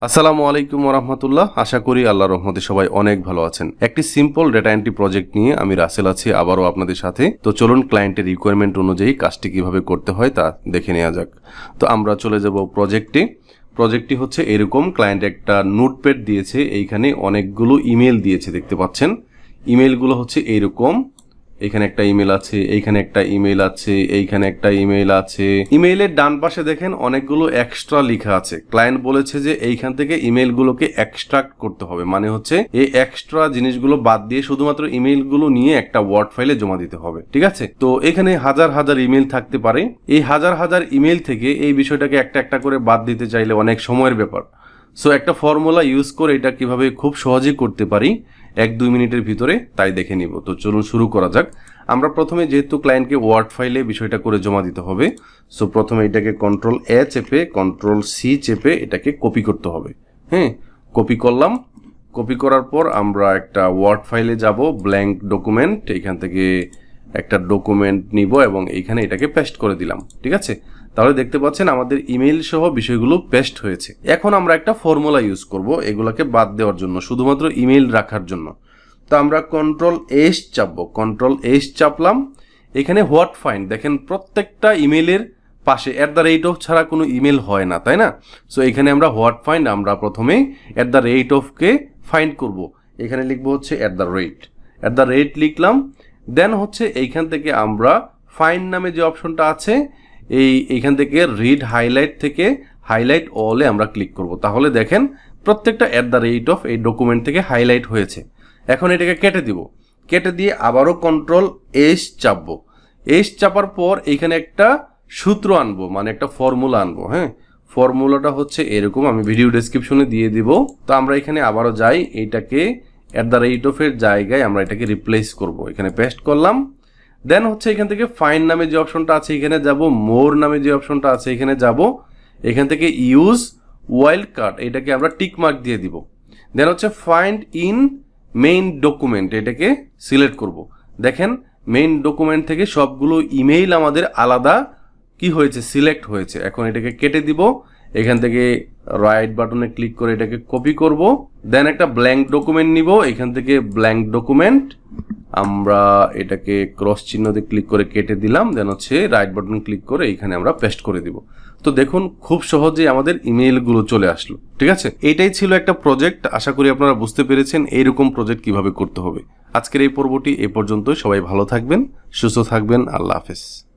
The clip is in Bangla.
আসসালামু আলাইকুম ওরহমতুল্লাহ। আশা করি আল্লাহর রহমতে সবাই অনেক ভালো আছেন। একটি সিম্পল ডেটা এন্ট্রি প্রজেক্ট নিয়ে আমি রাসেল আছি আবারও আপনাদের সাথে। তো চলুন ক্লায়েন্টের রিকোয়ারমেন্ট অনুযায়ী কাজটি কিভাবে করতে হয় তা দেখে নেওয়া যাক। তো আমরা চলে যাব প্রজেক্টটি হচ্ছে এরকম। ক্লায়েন্ট একটা নোটপ্যাড দিয়েছে, এইখানে অনেকগুলো ইমেল দিয়েছে, দেখতে পাচ্ছেন। ইমেলগুলো হচ্ছে এইরকম। এখানে একটা ইমেল আছে, এইখানে একটা ইমেল আছে, এইখানে একটা ইমেল আছে। ইমেইলের ডান পাশে দেখেন অনেকগুলো এক্সট্রা লেখা আছে। ক্লায়েন্ট বলেছে যে এইখান থেকে ইমেইলগুলোকে এক্সট্রাক্ট করতে হবে, মানে হচ্ছে এই এক্সট্রা জিনিসগুলো বাদ দিয়ে শুধুমাত্র ইমেইলগুলো নিয়ে একটা ওয়ার্ড ফাইলে জমা দিতে হবে, ঠিক আছে। তো এখানে হাজার হাজার ইমেল থাকতে পারে। এই হাজার হাজার ইমেল থেকে এই বিষয়টাকে একটা একটা করে বাদ দিতে চাইলে অনেক সময়ের ব্যাপার। সো একটা ফর্মুলা ইউজ করে এটা কিভাবে খুব সহজেই করতে পারি 1-2 মিনিটের ভিতরে তাই দেখে নিব। তো চলুন শুরু করা যাক। আমরা প্রথমে যেহেতু ক্লায়েন্টকে ওয়ার্ড ফাইলে বিষয়টা করে জমা দিতে হবে, সো প্রথমে এটাকে Ctrl+A চেপে Ctrl+C চেপে এটাকে কপি করতে হবে। হ্যাঁ, কপি করলাম। কপি করার পর আমরা একটা ওয়ার্ড ফাইলে যাব, ব্ল্যাঙ্ক ডকুমেন্ট। এখান থেকে একটা ডকুমেন্ট নিব এবং এইখানে এটাকে পেস্ট করে দিলাম, ঠিক আছে। তাহলে দেখতে পাচ্ছেন আমাদের ইমেইল সহ বিষয়গুলো পেস্ট হয়েছে। এখন আমরা একটা ফর্মুলা ইউজ করব এগুলোকে বাদ দেওয়ার জন্য, শুধুমাত্র ইমেইল রাখার জন্য। তো আমরা Ctrl+S চাপবো, Ctrl+S চাপলাম। এখানে হোয়াট ফাইন্ড দেখেন, প্রত্যেকটা ইমেইলের পাশে @ ছাড়া কোনো ইমেল হয় না, তাই না। সো এখানে আমরা হোয়াট ফাইন্ড, আমরা প্রথমে কে ফাইন্ড করব। এখানে লিখবো হচ্ছে @ লিখলাম। দেন হচ্ছে এইখান থেকে আমরা ফাইন্ড নামে যে অপশনটা আছে এইখান থেকে রিড হাইলাইট থেকে হাইলাইট অলে আমরা ক্লিক করব। তাহলে দেখেন প্রত্যেকটা @ এই ডকুমেন্ট থেকে হাইলাইট হয়েছে। এখন এটাকে কেটে দিব। কেটে দিয়ে আবারও Ctrl+S চাপবো। S চাপার পর এইখানে একটা সূত্র আনবো, মানে একটা ফর্মুলা আনবো। হ্যাঁ, ফর্মুলাটা হচ্ছে এরকম, আমি ভিডিও ডেসক্রিপশনে দিয়ে দিব। তো আমরা এখানে আবারও যাই, এইটাকে @ এর জায়গায় আমরা এটাকে রিপ্লেস করব। এখানে পেস্ট করলাম। দেন হচ্ছে এখান থেকে ফাইন্ড নামে যে অপশনটা আছে এখানে যাব, মোর নামে যে অপশনটা আছে এখানে যাব। এখান থেকে ইউজ ওয়াইল্ড কার্ড এটাকে আমরা টিক মার্ক দিয়ে দিব। দেন হচ্ছে ফাইন্ড ইন মেইন ডকুমেন্ট এটাকে সিলেক্ট করব। দেখেন মেইন ডকুমেন্ট থেকে সবগুলো ইমেইল আমাদের আলাদা কি হয়েছে, সিলেক্ট হয়েছে। এখন এটাকে কেটে দিব। এখান থেকে রাইট বাটনে ক্লিক করে এটাকে কপি করব। দেন একটা ব্ল্যাঙ্ক ডকুমেন্ট নিব। এখান থেকে ব্ল্যাঙ্ক ডকুমেন্ট আমরা এটাকে ক্রস চিহ্ন দিয়ে ক্লিক করে কেটে দিলাম। দেন হচ্ছে রাইট বাটন ক্লিক করে এখানে আমরা পেস্ট করে দিব। তো দেখুন খুব সহজেই আমাদের ইমেইলগুলো চলে আসলো, ঠিক আছে। এটাই ছিল একটা প্রজেক্ট। আশা করি আপনারা বুঝতে পেরেছেন এইরকম প্রজেক্ট কিভাবে করতে হবে। আজকের এই পর্বটি এ পর্যন্তই। সবাই ভালো থাকবেন, সুস্থ থাকবেন। আল্লাহ হাফেজ।